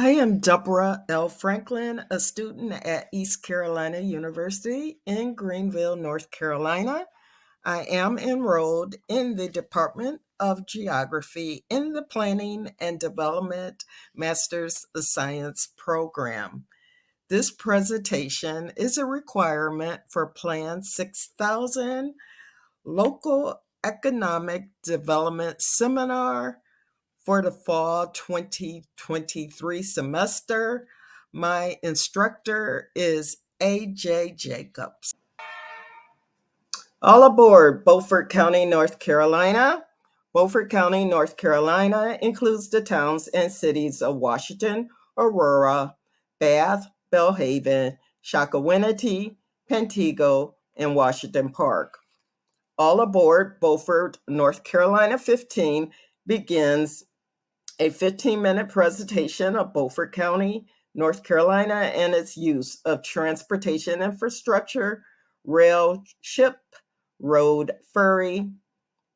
I am Deborah L. Franklin, a student at East Carolina University in Greenville, North Carolina. I am enrolled in the Department of Geography in the Planning and Development Master's of Science program. This presentation is a requirement for Plan 6000 Local Economic Development Seminar for the fall 2023 semester. My instructor is A.J. Jacobs. All aboard Beaufort County, North Carolina. Beaufort County, North Carolina includes the towns and cities of Washington, Aurora, Bath, Belhaven, Shakawinity, Pantego, and Washington Park. All aboard Beaufort, North Carolina 15 begins a 15-minute presentation of Beaufort County, North Carolina, and its use of transportation infrastructure, rail, ship, road, ferry,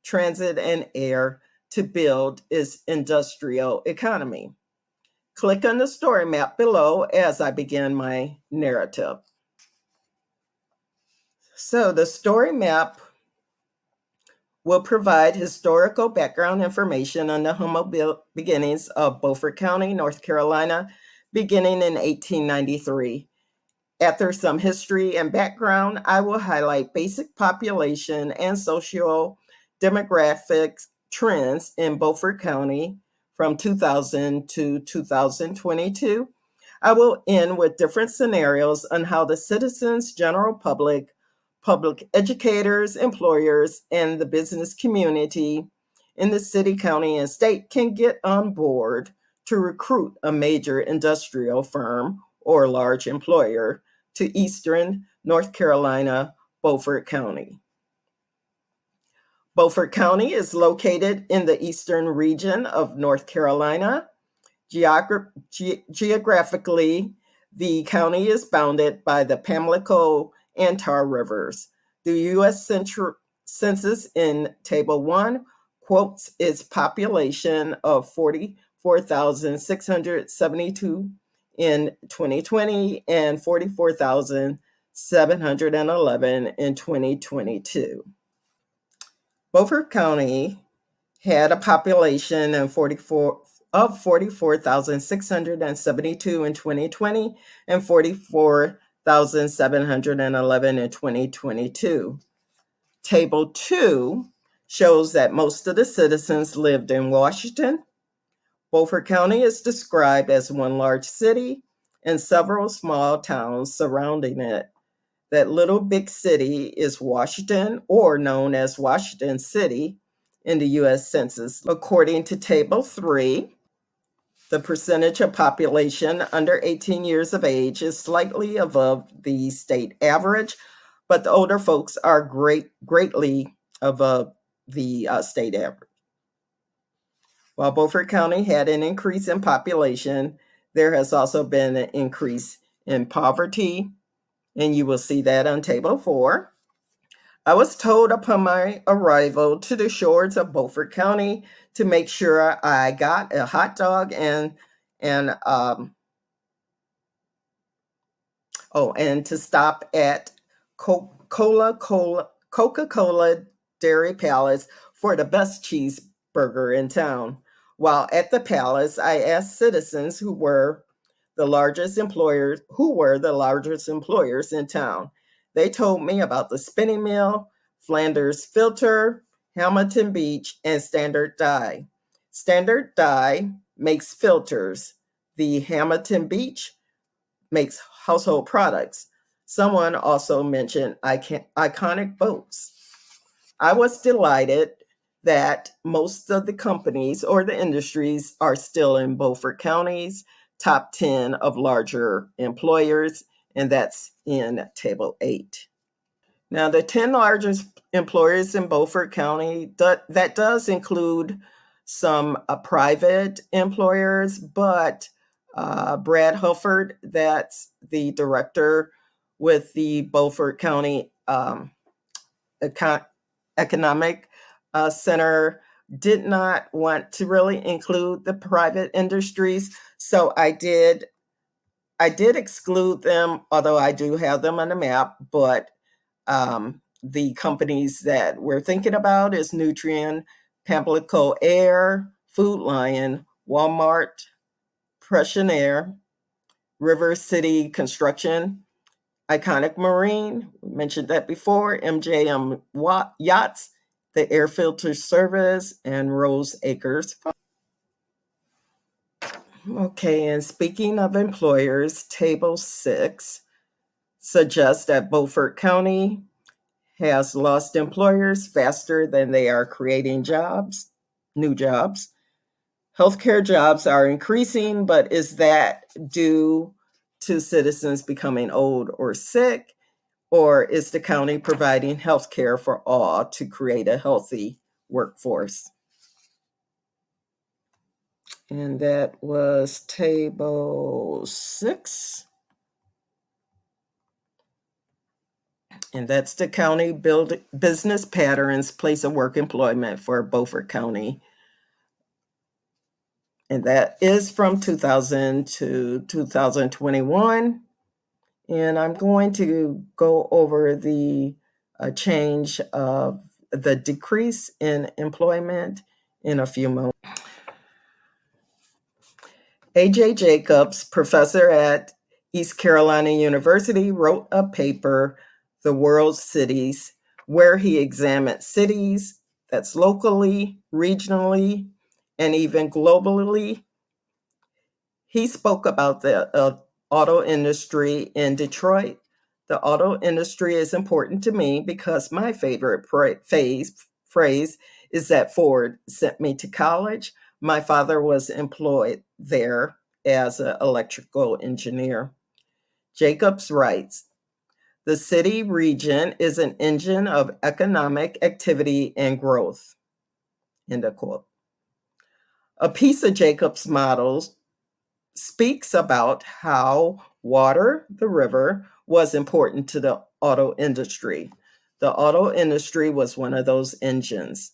transit, and air to build its industrial economy. Click on the story map below as I begin my narrative. So the story map will provide historical background information on the humble beginnings of Beaufort County, North Carolina, beginning in 1893. After some history and background, I will highlight basic population and social demographics trends in Beaufort County from 2000 to 2022. I will end with different scenarios on how the citizens, general public, public educators, employers, and the business community in the city, county, and state can get on board to recruit a major industrial firm or large employer to Eastern North Carolina, Beaufort County. Beaufort County is located in the eastern region of North Carolina. Geographically, the county is bounded by the Pamlico and Tar Rivers. The U.S. Census in Table 1 quotes its population of 44,672 in 2020 and 44,711 in 2022. Beaufort County had a population of 44,672 in 2020 and 44,711 in 2022. Table 2 shows that most of the citizens lived in Washington. Beaufort County is described as one large city and several small towns surrounding it. That little big city is Washington, or known as Washington City in the U.S. Census. According to Table 3, the percentage of population under 18 years of age is slightly above the state average, but the older folks are greatly above the state average. While Beaufort County had an increase in population, there has also been an increase in poverty, and you will see that on Table 4. I was told upon my arrival to the shores of Beaufort County to make sure I got a hot dog and to stop at Coca-Cola Dairy Palace for the best cheeseburger in town. While at the palace, I asked citizens who were the largest employers in town. They told me about the spinning mill, Flanders Filter, Hamilton Beach, and Standard Dye. Standard Dye makes filters. The Hamilton Beach makes household products. Someone also mentioned iconic boats. I was delighted that most of the companies or the industries are still in Beaufort County's top 10 of larger employers, and that's in Table 8. Now, the 10 largest employers in Beaufort County, that does include some private employers, but Brad Hufford, that's the director with the Beaufort County Economic Center, did not want to really include the private industries, so I did exclude them, although I do have them on the map. But the companies that we're thinking about is Nutrien, Pamlico Air, Food Lion, Walmart, Prussian Air, River City Construction, Iconic Marine, we mentioned that before, MJM Yachts, the Air Filter Service, and Rose Acres. Okay, and speaking of employers, Table 6 suggests that Beaufort County has lost employers faster than they are creating jobs, new jobs. Healthcare jobs are increasing, but is that due to citizens becoming old or sick? Or is the county providing health care for all to create a healthy workforce? And that was table 6. And that's the county business patterns, place of work employment for Beaufort County. And that is from 2000 to 2021. And I'm going to go over the change of the decrease in employment in a few moments. A.J. Jacobs, professor at East Carolina University, wrote a paper, The World's Cities, where he examined cities that's locally, regionally, and even globally. He spoke about the auto industry in Detroit. The auto industry is important to me because my favorite phrase is that Ford sent me to college. My father was employed there as an electrical engineer. Jacobs writes, the city region is an engine of economic activity and growth. End of quote. A piece of Jacobs' models speaks about how water, the river, was important to the auto industry. The auto industry was one of those engines.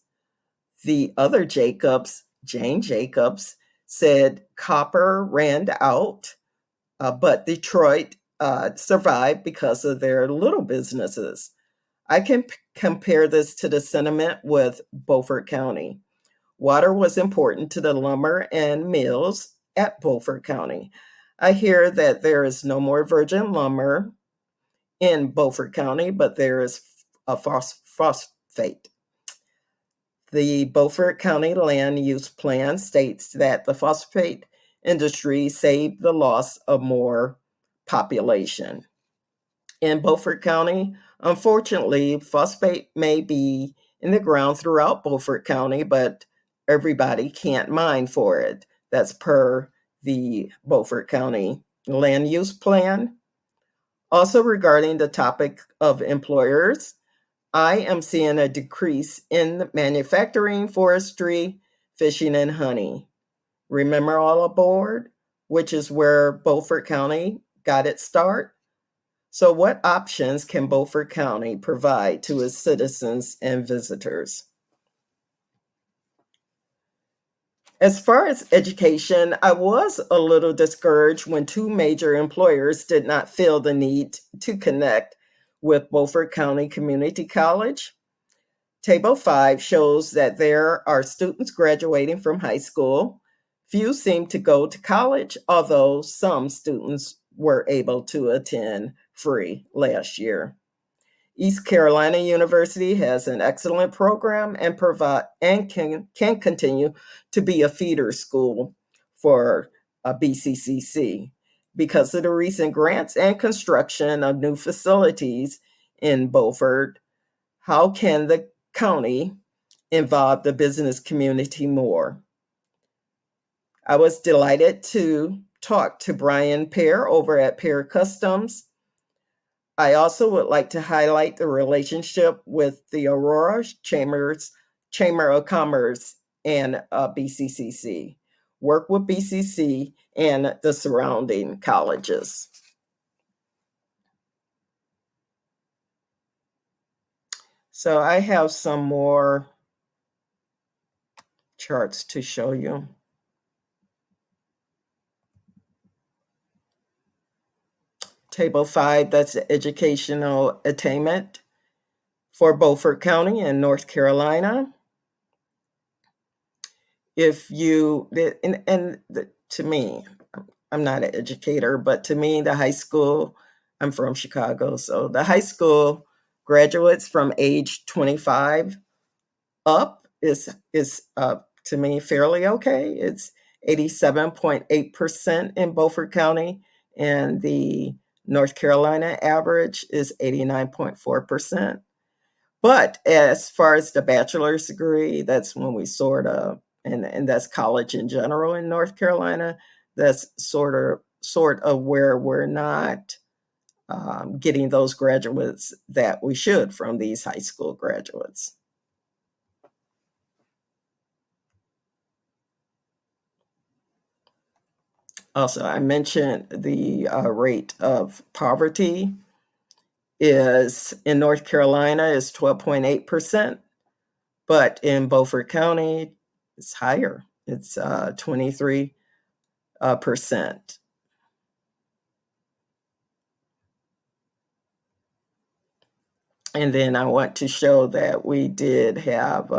The other Jacobs, Jane Jacobs, said copper ran out, but Detroit survived because of their little businesses. I can compare this to the sentiment with Beaufort County. Water was important to the lumber and mills at Beaufort County. I hear that there is no more virgin lumber in Beaufort County, but there is a phosphate. The Beaufort County Land Use Plan states that the phosphate industry saved the loss of more population. In Beaufort County, unfortunately, phosphate may be in the ground throughout Beaufort County, but everybody can't mine for it. That's per the Beaufort County Land Use Plan. Also, regarding the topic of employers, I am seeing a decrease in manufacturing, forestry, fishing, and honey. Remember All Aboard, which is where Beaufort County got its start? So, what options can Beaufort County provide to its citizens and visitors? As far as education, I was a little discouraged when two major employers did not feel the need to connect with Beaufort County Community College. Table 5 shows that there are students graduating from high school. Few seem to go to college, although some students were able to attend free last year. East Carolina University has an excellent program and can continue to be a feeder school for BCCC because of the recent grants and construction of new facilities in Beaufort. How can the county involve the business community more? I was delighted to talk to Brian Pear over at Pear Customs. I also would like to highlight the relationship with the Aurora Chamber of Commerce and BCCC. Work with BCC and the surrounding colleges. So I have some more charts to show you. Table 5, that's the educational attainment for Beaufort County in North Carolina. If you, to me, I'm not an educator, but to me, the high school, I'm from Chicago, so the high school graduates from age 25 up is to me fairly okay. It's 87.8% in Beaufort County, and the North Carolina average is 89.4%. But as far as the bachelor's degree, that's when we sort of, and that's college in general in North Carolina. That's sort of where we're not getting those graduates that we should from these high school graduates. Also, I mentioned the rate of poverty is in North Carolina is 12.8%, but in Beaufort County, it's higher. It's 23%. And then I want to show that we did have,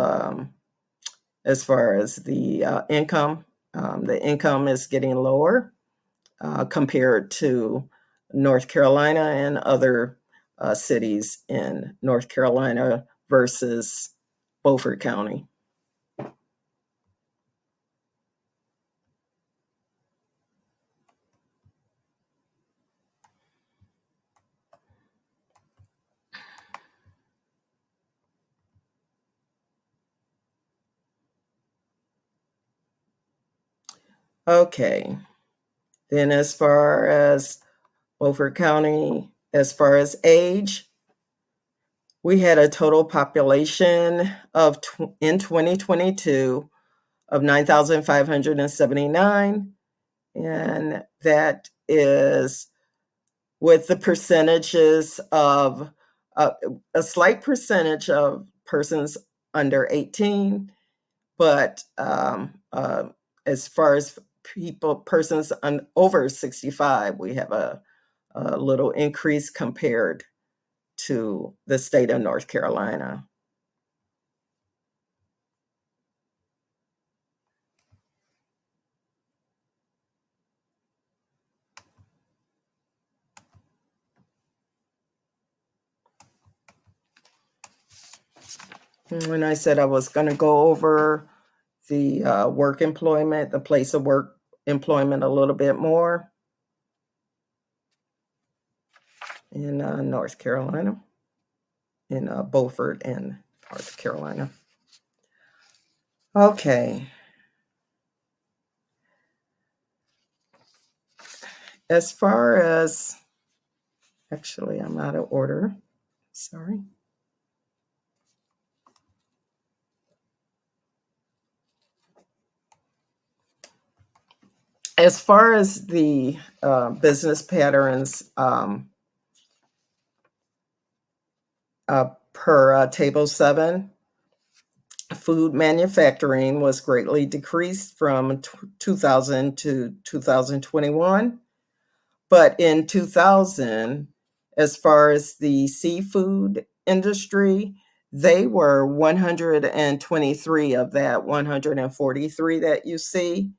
as far as the income is getting lower compared to North Carolina and other cities in North Carolina versus Beaufort County. Okay, then as far as Beaufort County, as far as age, we had a total population of in 2022 of 9,579, and that is with the percentages of uh, a slight percentage of persons under 18, but as far as persons over 65, we have a little increase compared to the state of North Carolina. When I said I was going to go over the work employment, the place of work employment a little bit more in North Carolina, in Beaufort and North Carolina. Okay. As far as, actually, I'm out of order. Sorry. As far as the business patterns per table 7, food manufacturing was greatly decreased from 2000 to 2021. But in 2000, as far as the seafood industry, they were 123 of that 143 that you see.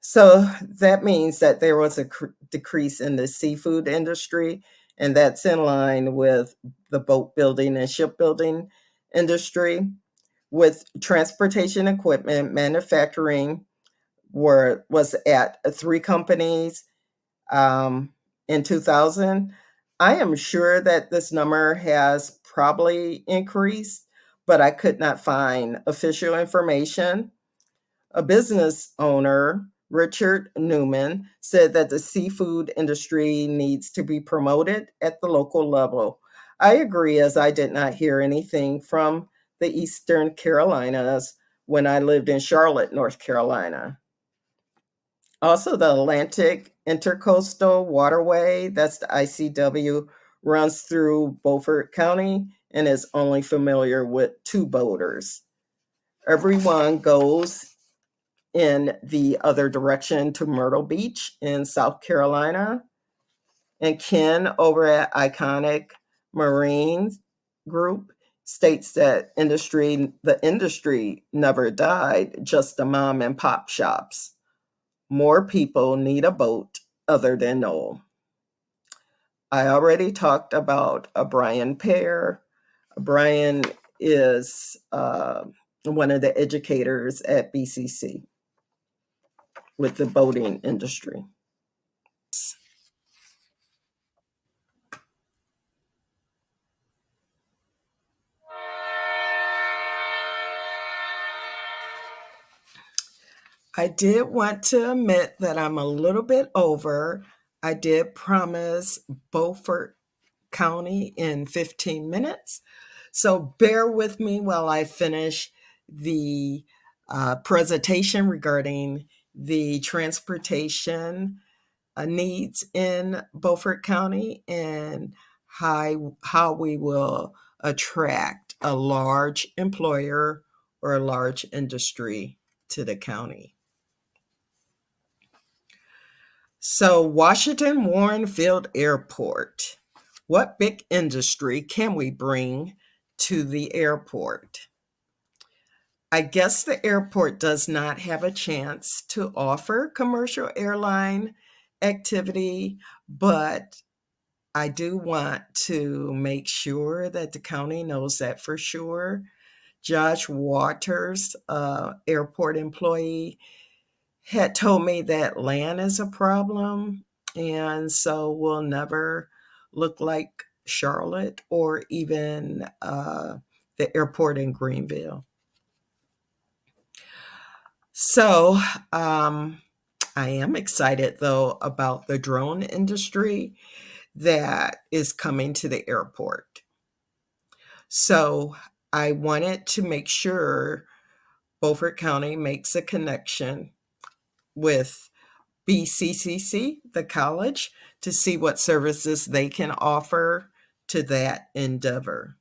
So that means that there was a decrease in the seafood industry, and that's in line with the boat building and shipbuilding industry. With transportation equipment manufacturing was at 3 companies in 2000. I am sure that this number has probably increased, but I could not find official information. A business owner, Richard Newman, said that the seafood industry needs to be promoted at the local level. I agree, as I did not hear anything from the Eastern Carolinas when I lived in Charlotte, North Carolina. Also, the Atlantic Intercoastal Waterway, that's the ICW, runs through Beaufort County and is only familiar with 2 boaters. Everyone goes in the other direction to Myrtle Beach in South Carolina. And Ken over at Iconic Marine Group states that the industry never died, just the mom and pop shops. More people need a boat other than Noel. I already talked about Brian Pear. Brian is one of the educators at BCC with the boating industry. I did want to admit that I'm a little bit over. I did promise Beaufort County in 15 minutes. So bear with me while I finish the presentation regarding the transportation needs in Beaufort County and how we will attract a large employer or a large industry to the county. So, Washington Warren Field Airport. What big industry can we bring to the airport? I guess the airport does not have a chance to offer commercial airline activity, but I do want to make sure that the county knows that for sure. Josh Waters, airport employee, had told me that land is a problem, and so we'll never look like Charlotte or even the airport in Greenville. So I am excited though about the drone industry that is coming to the airport. So I wanted to make sure Beaufort County makes a connection with BCCC, the college, to see what services they can offer to that endeavor.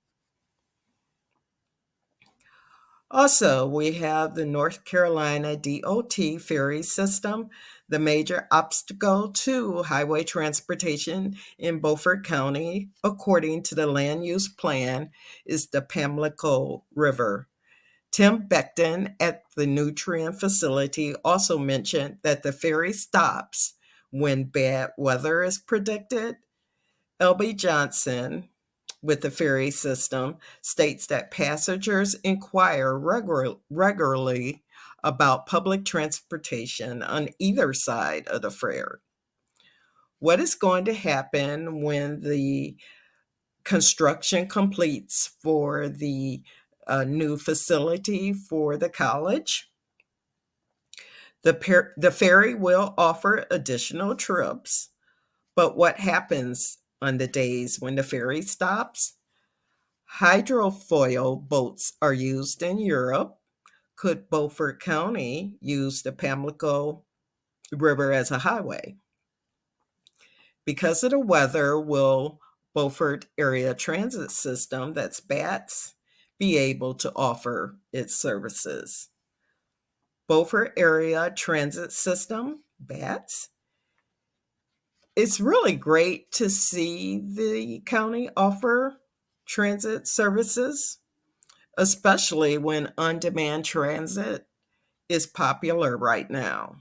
Also, we have the North Carolina DOT ferry system. The major obstacle to highway transportation in Beaufort County, according to the land use plan, is the Pamlico River. Tim Beckton at the Nutrient Facility also mentioned that the ferry stops when bad weather is predicted. LB Johnson with the ferry system states that passengers inquire regularly about public transportation on either side of the ferry. What is going to happen when the construction completes for the new facility for the college? The ferry will offer additional trips, but what happens on the days when the ferry stops? Hydrofoil boats are used in Europe. Could Beaufort County use the Pamlico River as a highway? Because of the weather, will Beaufort Area Transit System, that's BATS, be able to offer its services? Beaufort Area Transit System, BATS. It's really great to see the county offer transit services, especially when on demand transit is popular right now.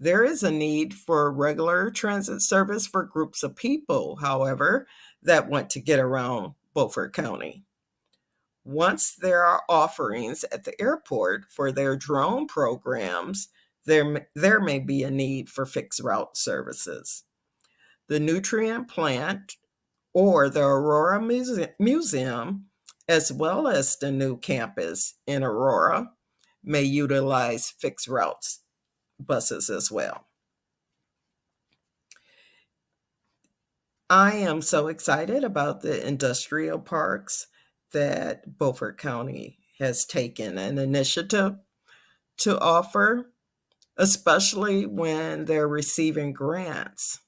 There is a need for regular transit service for groups of people, however, that want to get around Beaufort County. Once there are offerings at the airport for their drone programs, there may be a need for fixed route services. The Nutrient Plant or the Aurora Museum, as well as the new campus in Aurora, may utilize fixed routes buses as well. I am so excited about the industrial parks that Beaufort County has taken an initiative to offer, especially when they're receiving grants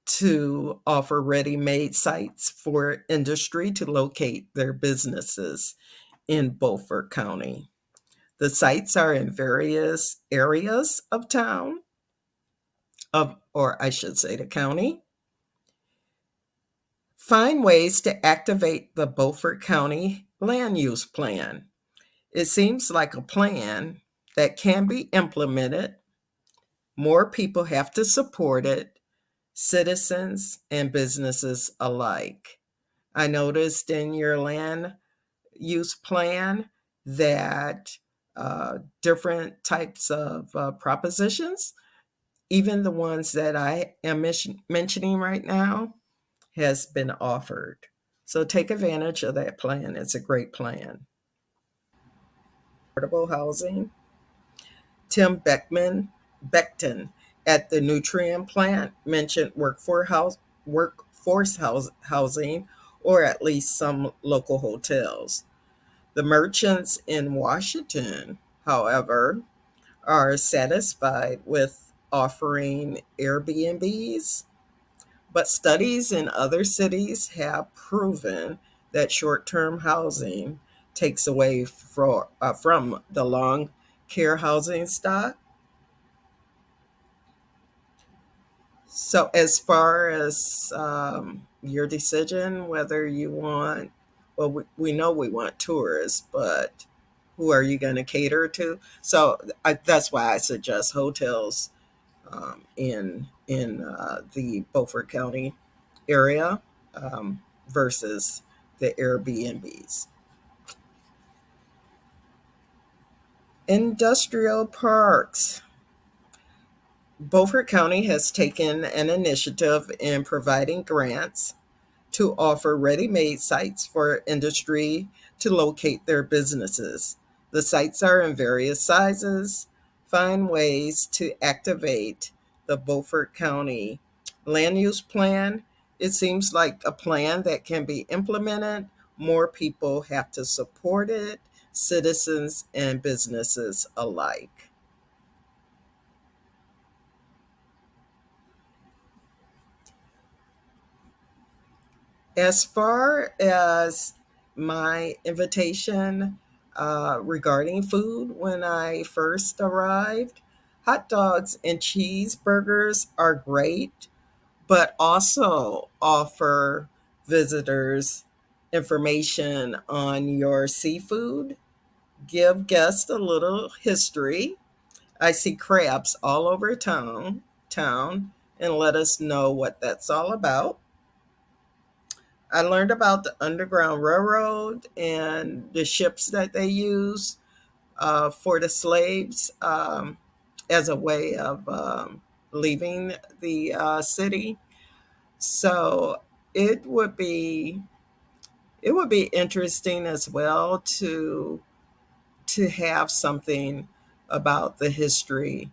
to offer ready made sites for industry to locate their businesses in Beaufort County. The sites are in various areas of town, or I should say the county. Find ways to activate the Beaufort County Land Use Plan. It seems like a plan that can be implemented. More people have to support it, citizens and businesses alike. I noticed in your land use plan that different types of propositions, even the ones that I am mentioning right now, has been offered. So take advantage of that plan. It's a great plan. Affordable housing. Tim Beckton at the Nutrient Plant mentioned housing, or at least some local hotels. The merchants in Washington, however, are satisfied with offering Airbnbs, but studies in other cities have proven that short term housing takes away from the long care housing stock. So, as far as your decision, whether you want, well, we know we want tourists, but who are you going to cater to? So, that's why I suggest hotels in the Beaufort County area versus the Airbnbs. Industrial parks. Beaufort County has taken an initiative in providing grants to offer ready made sites for industry to locate their businesses. The sites are in various sizes. Find ways to activate the Beaufort County land use plan. It seems like a plan that can be implemented. More people have to support it, citizens and businesses alike. As far as my invitation regarding food when I first arrived, hot dogs and cheeseburgers are great, but also offer visitors information on your seafood. Give guests a little history. I see crabs all over town, and let us know what that's all about. I learned about the Underground Railroad and the ships that they use for the slaves as a way of leaving the city. So it would be it would be interesting as well to have something about the history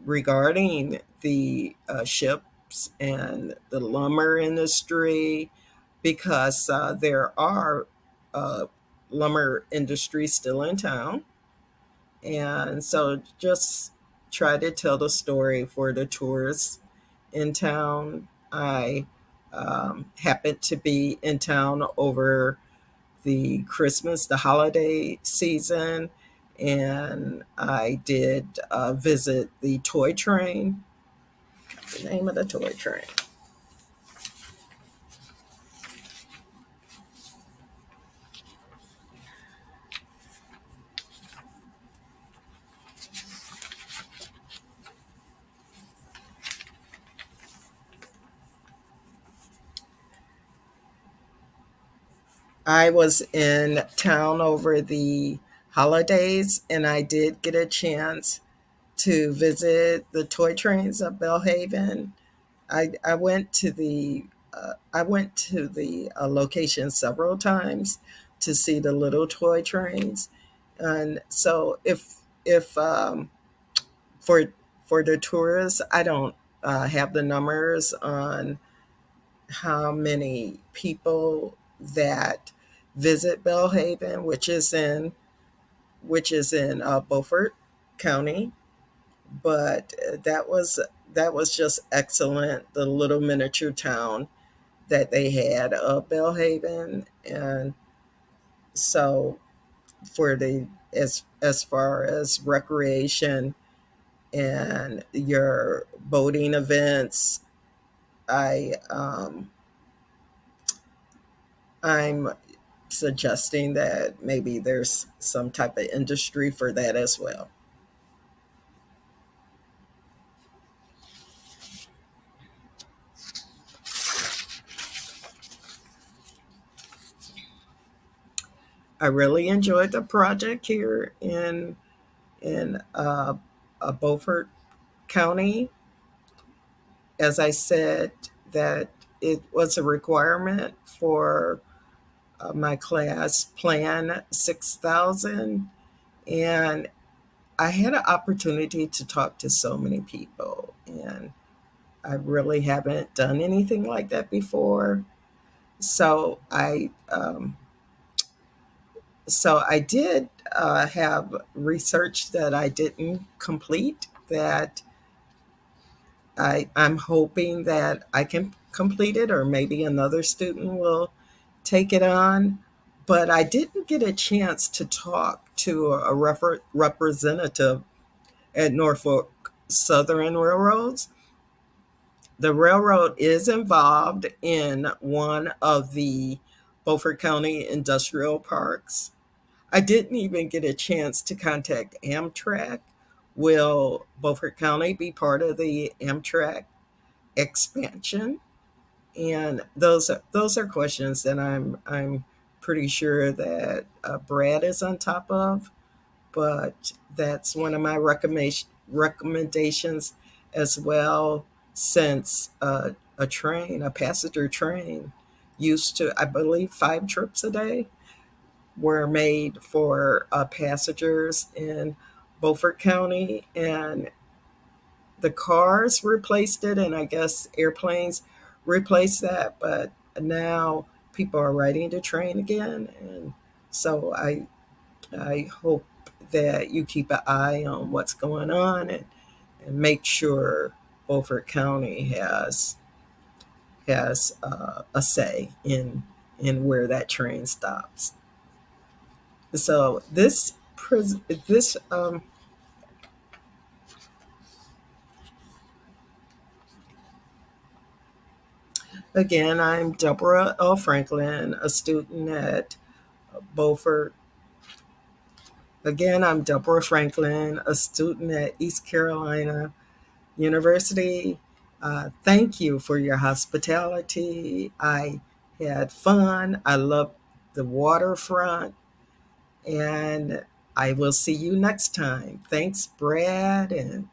regarding the ships and the lumber industry, because there are uh, lumber industries still in town. And so just try to tell the story for the tourists in town. I happened to be in town over the Christmas, the holiday season, and I did visit the toy train. The name of the toy train. I was in town over the holidays, and I did get a chance to visit the toy trains of Belhaven. I went to the location several times to see the little toy trains, and so if for for the tourists, I don't have the numbers on how many people that visit Belhaven, which is in Beaufort County, but that was just excellent. The little miniature town that they had of Belhaven, and so for the as far as recreation and your boating events. I I'm suggesting that maybe there's some type of industry for that as well. I really enjoyed the project here in Beaufort County. As I said, that it was a requirement for my class plan 6,000, and I had an opportunity to talk to so many people, and I really haven't done anything like that before. So I did have research that I didn't complete that I'm hoping that I can complete it, or maybe another student will take it on. But I didn't get a chance to talk to a representative at Norfolk Southern Railroads. The railroad is involved in one of the Beaufort County industrial parks. I didn't even get a chance to contact Amtrak. Will Beaufort County be part of the Amtrak expansion? And those are questions that I'm pretty sure that Brad is on top of. But that's one of my recommendations as well, since a passenger train, used to, I believe, 5 trips a day were made for passengers in Beaufort County, and the cars replaced it, and I guess airplanes replaced that. But now people are riding the train again, and so I hope that you keep an eye on what's going on, and make sure Beaufort County has a say in where that train stops. So this again, I'm Deborah L. Franklin, a student at Beaufort. Again, I'm Deborah Franklin, a student at East Carolina University. Thank you for your hospitality. I had fun. I loved the waterfront, and I will see you next time. Thanks, Brad, and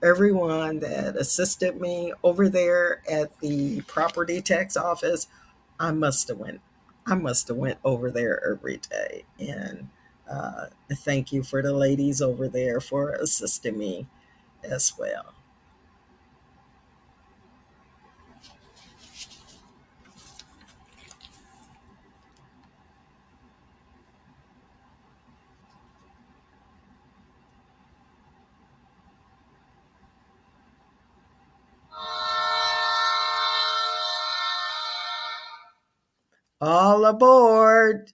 everyone that assisted me over there at the property tax office. I must have went. I must have went over there every day, and thank you for the ladies over there for assisting me as well. All aboard!